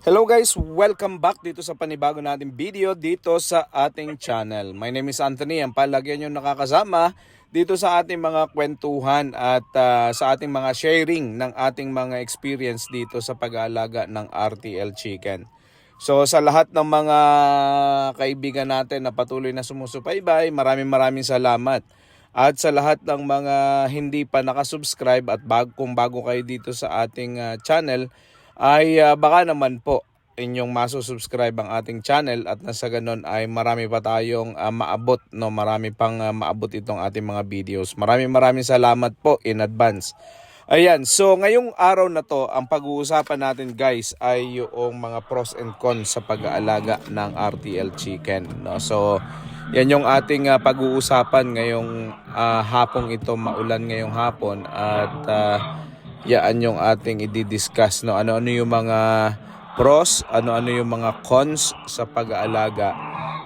Hello guys, welcome back dito sa panibago nating video dito sa ating channel. My name is Anthony, ang palagyan nyo nakakasama dito sa ating mga kwentuhan at sa ating mga sharing ng ating mga experience dito sa pag-aalaga ng RTL Chicken. So sa lahat ng mga kaibigan natin na patuloy na sumusubaybay, maraming salamat. At sa lahat ng mga hindi pa nakasubscribe at kung bago kayo dito sa ating channel, ay baka naman po inyong masusubscribe ang ating channel at nasa ganun ay marami pa tayong maabot, no? Marami pang maabot itong ating mga videos. Maraming salamat po in advance. Ayan, so ngayong araw na to, ang pag-uusapan natin guys ay yung mga pros and cons sa pag-aalaga ng RTL Chicken, no? So yan yung ating pag-uusapan ngayong hapong ito, maulan ngayong hapon at yan yung ating i-discuss, no? Ano-ano yung mga pros, ano-ano yung mga cons sa pag-aalaga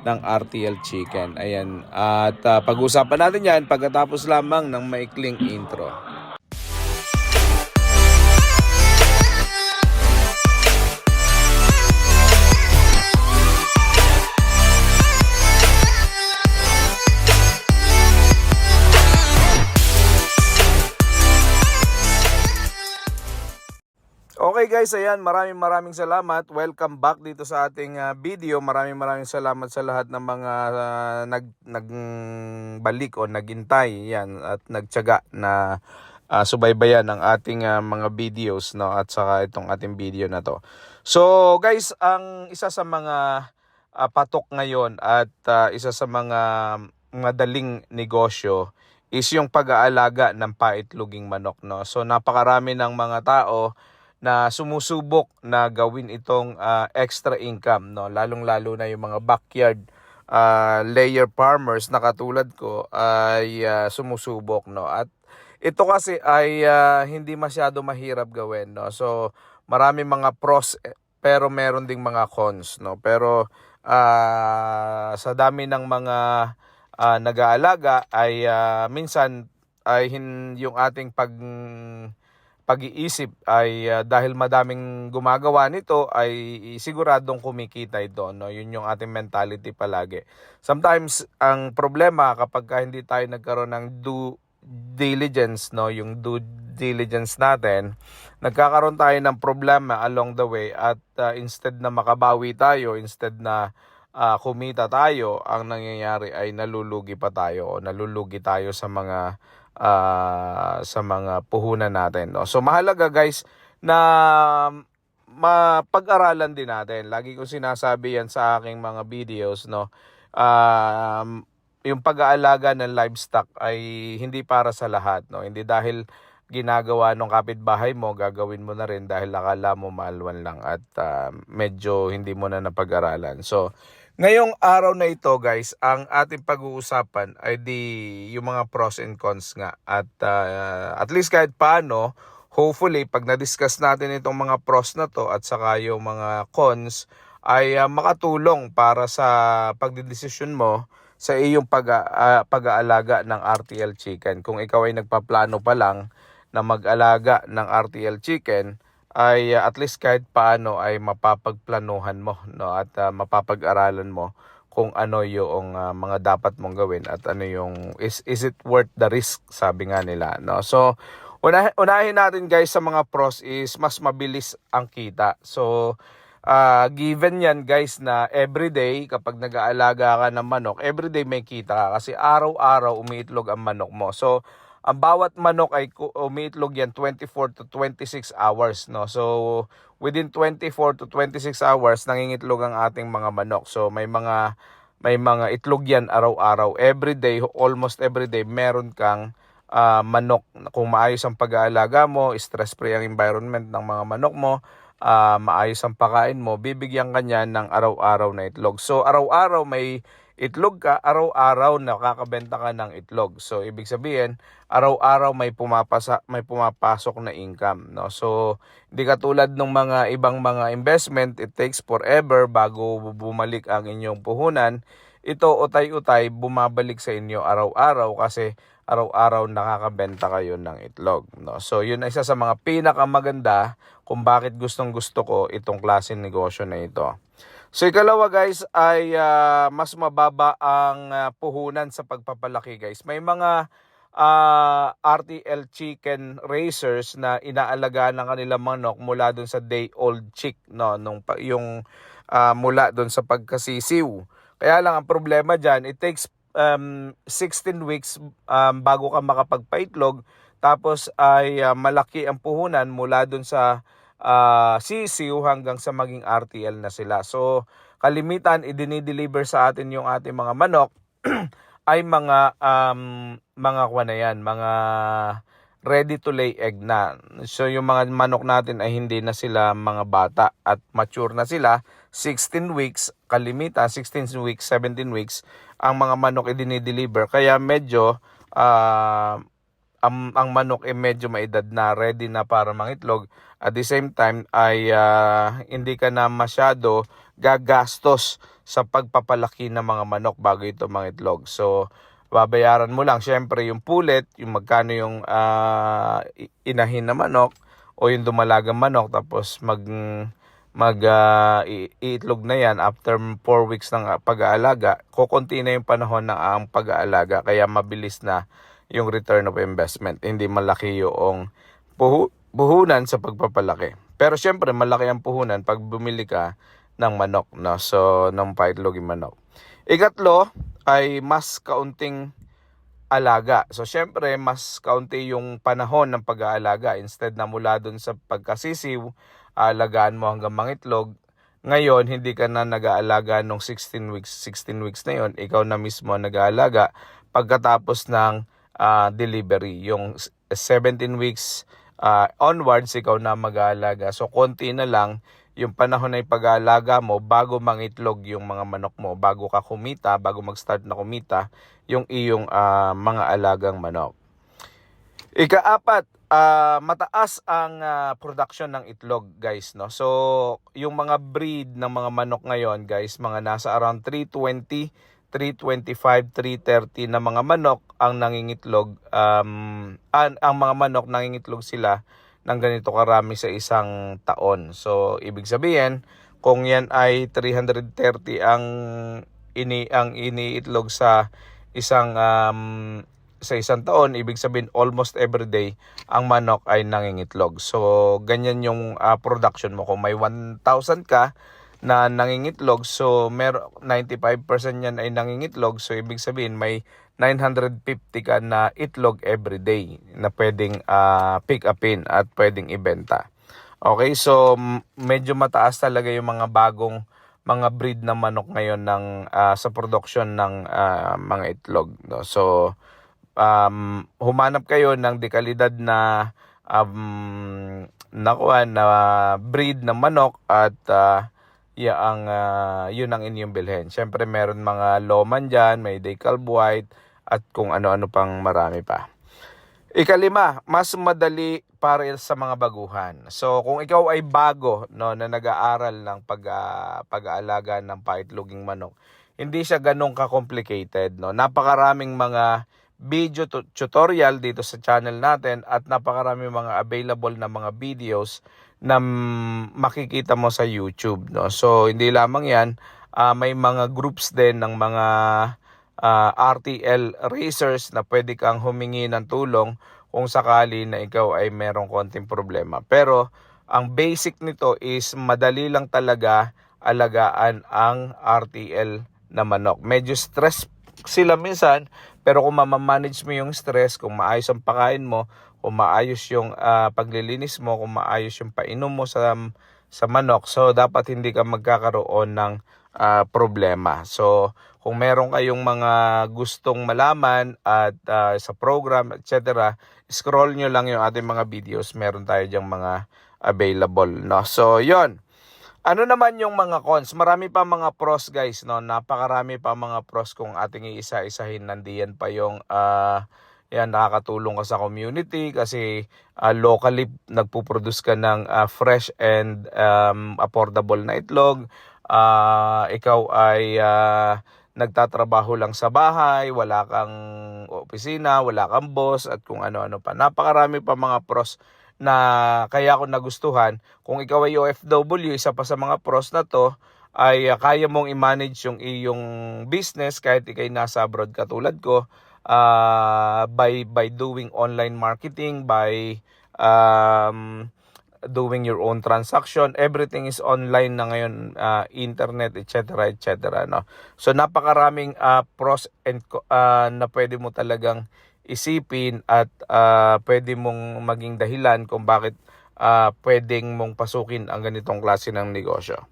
ng RTL Chicken. Ayan, at pag-uusapan natin yan pagkatapos lamang ng maikling intro. Okay guys, ayan, maraming salamat. Welcome back dito sa ating video. Maraming salamat sa lahat ng mga nagbalik o nagintay yan at nagtiyaga na subaybayan ng ating mga videos, no, at saka itong ating video na to. So guys, ang isa sa mga patok ngayon at isa sa mga madaling negosyo is yung pag-aalaga ng paitloging manok, no. So napakarami ng mga tao na sumusubok na gawin itong extra income, no, lalong-lalo na yung mga backyard layer farmers na katulad ko ay sumusubok, no. At ito kasi ay hindi masyado mahirap gawin, no. So marami mga pros pero meron ding mga cons, no. Pero sa dami ng mga nag-aalaga ay minsan ay yung ating pag-iisip ay dahil madaming gumagawa nito ay siguradong kumikita ito, no. Yun yung ating mentality palagi. Sometimes ang problema kapag hindi tayo nagkaroon ng due diligence, no, yung due diligence natin, nagkakaroon tayo ng problema along the way at instead na makabawi tayo, instead na kumita tayo, ang nangyayari ay nalulugi pa tayo o nalulugi tayo sa mga puhunan natin, no? So mahalaga guys na mapag-aralan din natin. Lagi kong sinasabi yan sa aking mga videos, no. Yung pag-aalaga ng livestock ay hindi para sa lahat, no. Hindi dahil ginagawa ng kapitbahay mo, gagawin mo na rin dahil akala mo maalwan lang at medyo hindi mo na napag-aralan. So ngayong araw na ito guys, ang ating pag-uusapan ay yung mga pros and cons nga. At least kahit paano, hopefully pag na-discuss natin itong mga pros na to at saka yung mga cons ay makatulong para sa pagdedesisyon mo sa iyong pag-aalaga ng RTL Chicken. Kung ikaw ay nagpaplano pa lang na mag-alaga ng RTL Chicken, ay at least kahit paano ay mapapagplanuhan mo, no, at mapapag-aralan mo kung ano yung mga dapat mong gawin at ano yung is it worth the risk, sabi nga nila, no. So unahin natin guys sa mga pros is mas mabilis ang kita. So given yan guys na everyday kapag nag-aalaga ka ng manok, everyday may kita ka kasi araw-araw umiitlog ang manok mo. So ang bawat manok ay umiitlog yan 24 to 26 hours, no. So within 24 to 26 hours nangingitlog ang ating mga manok. So may mga itlog yan araw-araw. Everyday, almost everyday meron kang manok. Kung maayos ang pag-aalaga mo, stress-free ang environment ng mga manok mo, maayos ang pakain mo, bibigyan ka niya ng araw-araw na itlog. So araw-araw may itlog ka, araw-araw nakakabenta ka ng itlog. So ibig sabihin, araw-araw may pumapasok na income, no. So hindi katulad ng mga ibang mga investment, it takes forever bago bumalik ang inyong puhunan. Ito utay-utay bumabalik sa inyo araw-araw kasi araw-araw nakakabenta kayo ng itlog, no? So yun ay isa sa mga pinakamaganda kung bakit gustong-gusto ko itong klaseng negosyo na ito. So ikalawa guys ay mas mababa ang puhunan sa pagpapalaki guys. May mga RTL chicken raisers na inaalagaan ng kanilang manok mula dun sa day old chick, no, yung mula dun sa pagkasisiw. Kaya lang ang problema dyan, it takes 16 weeks bago ka makapagpaitlog, tapos ay malaki ang puhunan mula dun sa sisiw hanggang sa maging RTL na sila. So kalimitan idinideliver sa atin yung ating mga manok ay mga mga ready to lay egg na. So yung mga manok natin ay hindi na sila mga bata at mature na sila. 16 weeks, kalimitan 16 weeks, 17 weeks ang mga manok idinideliver. Kaya medyo ang manok ay medyo maedad na, ready na para mangitlog. At the same time ay hindi ka na masyado gagastos sa pagpapalaki ng mga manok bago ito mangitlog. So babayaran mo lang syempre yung pulet, yung magkano yung inahin na manok o yung dumalagang manok, tapos iitlog na yan after 4 weeks ng pag-aalaga. Kukunti na yung panahon ng ang pag-aalaga, kaya mabilis na yung return of investment. Hindi malaki yung puhunan sa pagpapalaki. Pero syempre malaki ang puhunan pag bumili ka ng manok, no? So ng paitloging manok. Ikatlo ay mas kaunting alaga. So syempre mas kaunti yung panahon ng pag-aalaga. Instead na mula dun sa pagkasisiw, alagaan mo hanggang mangitlog. Ngayon, hindi ka na nag-aalaga nung 16 weeks. 16 weeks na yon, ikaw na mismo nag-aalaga pagkatapos ng delivery. Yung 17 weeks onwards, ikaw na mag-aalaga. So konti na lang yung panahon na pag-aalaga mo bago mangitlog yung mga manok mo, bago ka kumita, bago mag-start na kumita yung iyong mga alagang manok. Ikaapat, mataas ang production ng itlog guys, no? So yung mga breed ng mga manok ngayon guys, mga nasa around 320, 325, 330 na mga manok ang nangingitlog. Ang mga manok nangingitlog sila ng ganito karami sa isang taon. So ibig sabihin, kung yan ay 330 ang iniitlog sa isang taon, ibig sabihin almost every day ang manok ay nangingitlog. So ganyan yung production mo. Kung may 1,000 ka na nangingitlog, so 95% yan ay nangingitlog. So ibig sabihin may 950 ka na itlog every day na pwedeng pick upin at pwedeng ibenta. Okay, so medyo mataas talaga yung mga bagong mga breed na manok ngayon ng sa production ng mga itlog, no? So humanap kayo ng dekalidad na breed ng manok at yun ang inyong bilhin. Siyempre meron mga Loman dyan, may Decal White at kung ano-ano pang marami pa. Ikalima, mas madali para sa mga baguhan. So kung ikaw ay bago, no, na nag-aaral ng pag-aalaga ng paitloging manok, hindi siya ganun ka-complicated, no? Napakaraming mga video tutorial dito sa channel natin at napakaraming mga available na mga videos na makikita mo sa YouTube, no? So hindi lamang 'yan, may mga groups din ng mga RTL racers na pwede kang humingi ng tulong kung sakali na ikaw ay merong konting problema. Pero ang basic nito is madali lang talaga alagaan ang RTL na manok. Medyo stress sila minsan, pero kung mamamanage mo yung stress, kung maayos ang pagkain mo, kung maayos yung paglilinis mo, kung maayos yung painom mo sa manok, so dapat hindi ka magkakaroon ng problema. So kung meron kayong mga gustong malaman at sa program, etc., scroll nyo lang yung ating mga videos. Meron tayo dyang mga available, no? So yon. Ano naman yung mga cons? Marami pa mga pros guys, no? Napakarami pa mga pros kung ating iisa-isahin. Nandiyan pa yung nakakatulong ka sa community kasi locally nagpo-produce ka ng fresh and affordable na itlog. Ikaw ay nagtatrabaho lang sa bahay, wala kang opisina, wala kang boss at kung ano-ano pa. Napakarami pa mga pros na kaya ako nagustuhan. Kung ikaw ay OFW, isa pa sa mga pros na to ay kaya mong i-manage yung iyong business kahit ikay nasa abroad katulad ko, by doing online marketing, by doing your own transaction. Everything is online na ngayon, internet, etc., etc., no? So napakaraming pros and na pwede mo talagang isipin at pwede mong maging dahilan kung bakit pwedeng mong pasukin ang ganitong klase ng negosyo.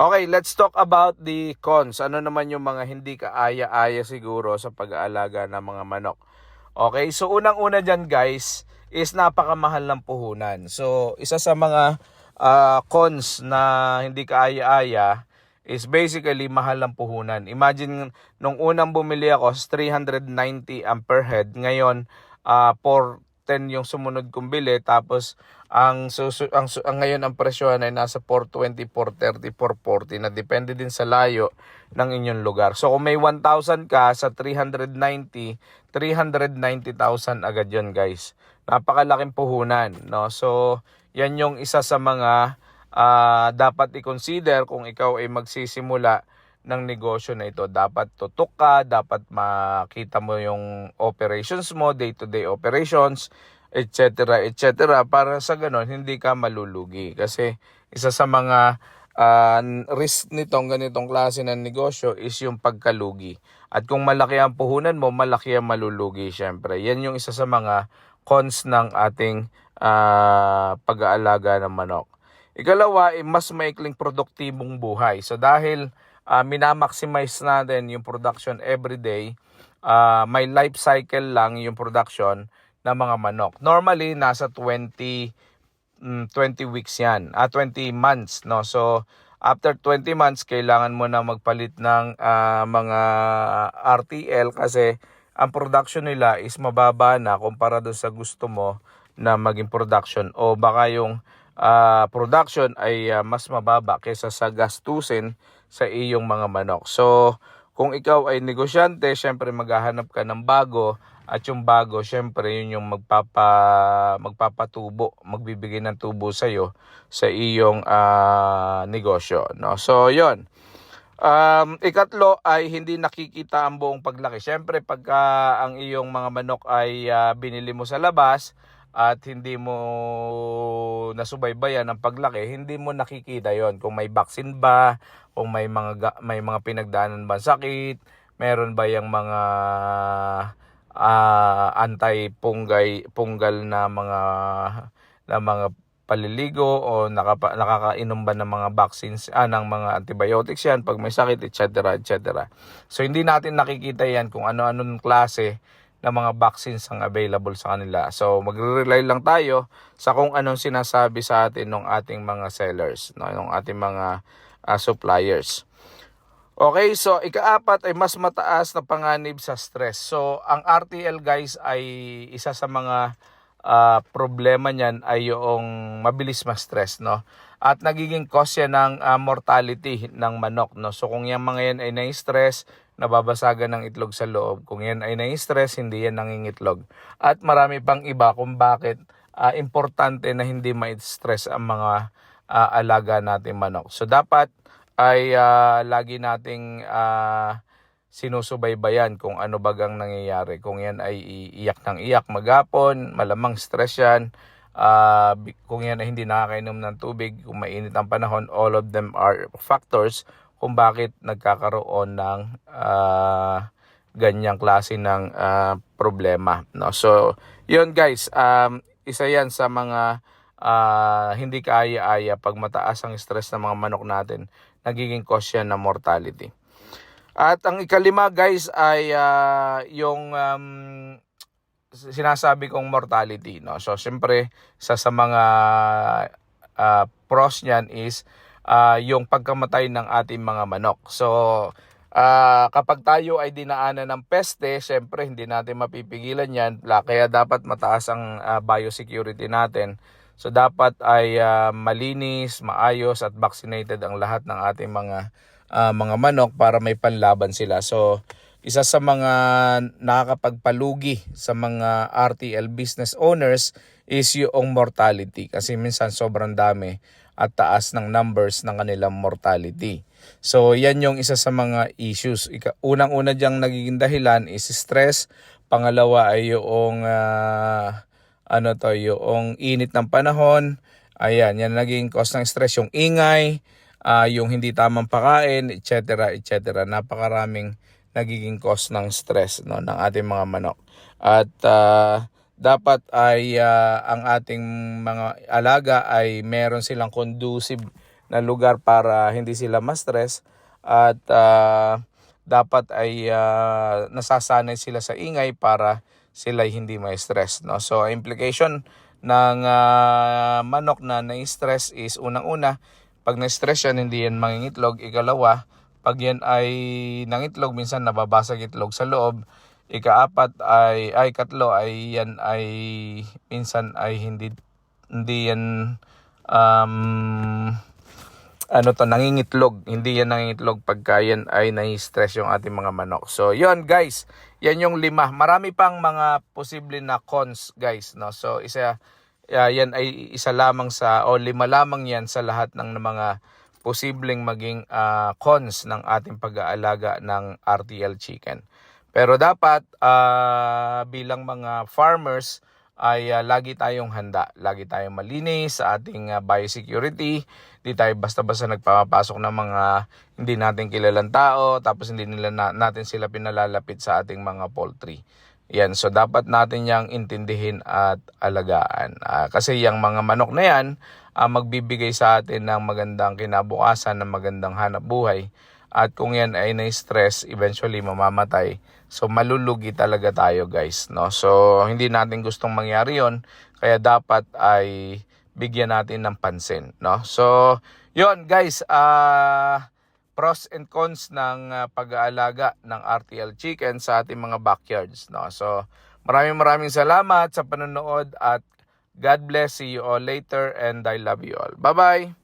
Okay, let's talk about the cons. Ano naman yung mga hindi kaaya-aya siguro sa pag-aalaga ng mga manok? Okay, so unang-una dyan guys is napakamahal ng puhunan. So isa sa mga cons na hindi kaaya-aya is basically mahal ng puhunan. Imagine nung unang bumili ako 390 ang per head. Ngayon 410 yung sumunod kong bili, tapos ang ngayon ang presyo ay nasa 420, 430, 440 na depende din sa layo ng inyong lugar. So kung may 1,000 ka sa 390, 390,000 agad yun guys. Napakalaking puhunan, no? So yan yung isa sa mga dapat i-consider kung ikaw ay magsisimula ng negosyo na ito. Dapat tutok ka, dapat makita mo yung operations mo, day-to-day operations, etc., etc., para sa ganon hindi ka malulugi. Kasi isa sa mga risk nitong ganitong klase ng negosyo is yung pagkalugi. At kung malaki ang puhunan mo, malaki ang malulugi syempre. Yan yung isa sa mga cons ng ating pag-aalaga ng manok. Ikalawa, mas maikling produktibong buhay. So dahil minamaximize natin yung production everyday, may life cycle lang yung production ng mga manok. Normally, nasa 20 weeks yan, 20 months, no? So, after 20 months, kailangan mo na magpalit ng mga RTL kasi ang production nila is mababa na kumpara doon sa gusto mo na maging production, o baka yung production ay mas mababa kaysa sa gastusin sa iyong mga manok. So, kung ikaw ay negosyante, syempre maghahanap ka ng bago. At yung bago, syempre, yun yung magpapatubo, magbibigay ng tubo sa'yo sa iyong negosyo, no? So, yun. Ikatlo ay hindi nakikita ang buong paglaki. Syempre, pagka ang iyong mga manok ay binili mo sa labas at hindi mo nasubaybayan ang paglaki, hindi mo nakikita yon. Kung may vaccine ba, kung may mga pinagdaanan ba sakit, meron ba yung mga punggal na mga paliligo, o nakakainom ba ng mga vaccines, ng mga antibiotics yan pag may sakit, etc., etc. So hindi natin nakikita yan kung ano-anong klase ng mga vaccines ang available sa kanila. So magre-rely lang tayo sa kung anong sinasabi sa atin ng ating mga sellers, no, ng ating mga suppliers. Okay, so ikaapat ay mas mataas na panganib sa stress. So ang RTL guys ay isa sa mga problema niyan ay yung mabilis ma-stress, no? At nagiging cause yan ng mortality ng manok, no? So kung yung mga yan ay na-stress, nababasagan ng itlog sa loob. Kung yan ay na-stress, hindi yan nangingitlog. At marami pang iba kung bakit importante na hindi ma-stress ang mga alaga natin manok. So dapat ay lagi nating sinusubaybayan kung ano bagang nangyayari. Kung yan ay iyak ng iyak maghapon, malamang stress yan. Kung yan ay hindi nakakainom ng tubig, kung mainit ang panahon, all of them are factors kung bakit nagkakaroon ng ganyang klase ng problema, no? So, yun guys, isa yan sa mga hindi kaaya-aya pag mataas ang stress ng mga manok natin, nagiging cause yan ng mortality. At ang ikalima guys ay yung sinasabi kong mortality, no? So syempre sa mga pros niyan is yung pagkamatay ng ating mga manok. So kapag tayo ay dinaanan ng peste, syempre hindi natin mapipigilan yan, kaya dapat mataas ang biosecurity natin. So dapat ay malinis, maayos at vaccinated ang lahat ng ating mga mga manok para may panlaban sila. So isa sa mga nakakapagpalugi sa mga RTL business owners is yung mortality, kasi minsan sobrang dami at taas ng numbers ng kanilang mortality. So yan yung isa sa mga issues. Unang-una diyang nagiging dahilan is stress. Pangalawa ay yung yung init ng panahon. Ayan, yan naging cause ng stress, yung ingay, yung hindi tamang pagkain, etc. etc. Napakaraming nagiging cause ng stress, no, ng ating mga manok. At dapat ay ang ating mga alaga ay meron silang conducive na lugar para hindi sila ma-stress, at dapat ay nasasanay sila sa ingay para sila hindi ma-stress, no. So implication ng manok na na-stress is, unang-una, pag na-stress yan, hindi yan mangingitlog. Ikalawa, pag yan ay nangitlog, minsan nababasag itlog sa loob. Ikatlo ay yan ay minsan ay hindi yan nangingitlog. Hindi yan nangingitlog pagka yan ay nai-stress yung ating mga manok. So yon guys, yan yung 5. Marami pang mga posible na cons, guys, no. So yan ay isa lamang o 5 lamang yan sa lahat ng mga posibleng maging cons ng ating pag-aalaga ng RTL chicken. Pero dapat bilang mga farmers ay lagi tayong handa. Lagi tayong malinis sa ating biosecurity. Hindi tayo basta-basta nagpapasok ng mga hindi natin kilalang tao, tapos hindi natin sila pinalalapit sa ating mga poultry. Yan, so dapat natin yang intindihin at alagaan. Kasi yung mga manok na yan, magbibigay sa atin ng magandang kinabukasan, ng magandang hanap buhay. At kung yan ay na-stress, eventually mamamatay. So malulugi talaga tayo, guys, no? So hindi natin gustong mangyari yon, kaya dapat ay bigyan natin ng pansin, no? So yon guys, pros and cons ng pag-aalaga ng RTL chicken sa ating mga backyards, no? So maraming salamat sa panonood, at God bless. See you all later, and I love you all. Bye-bye!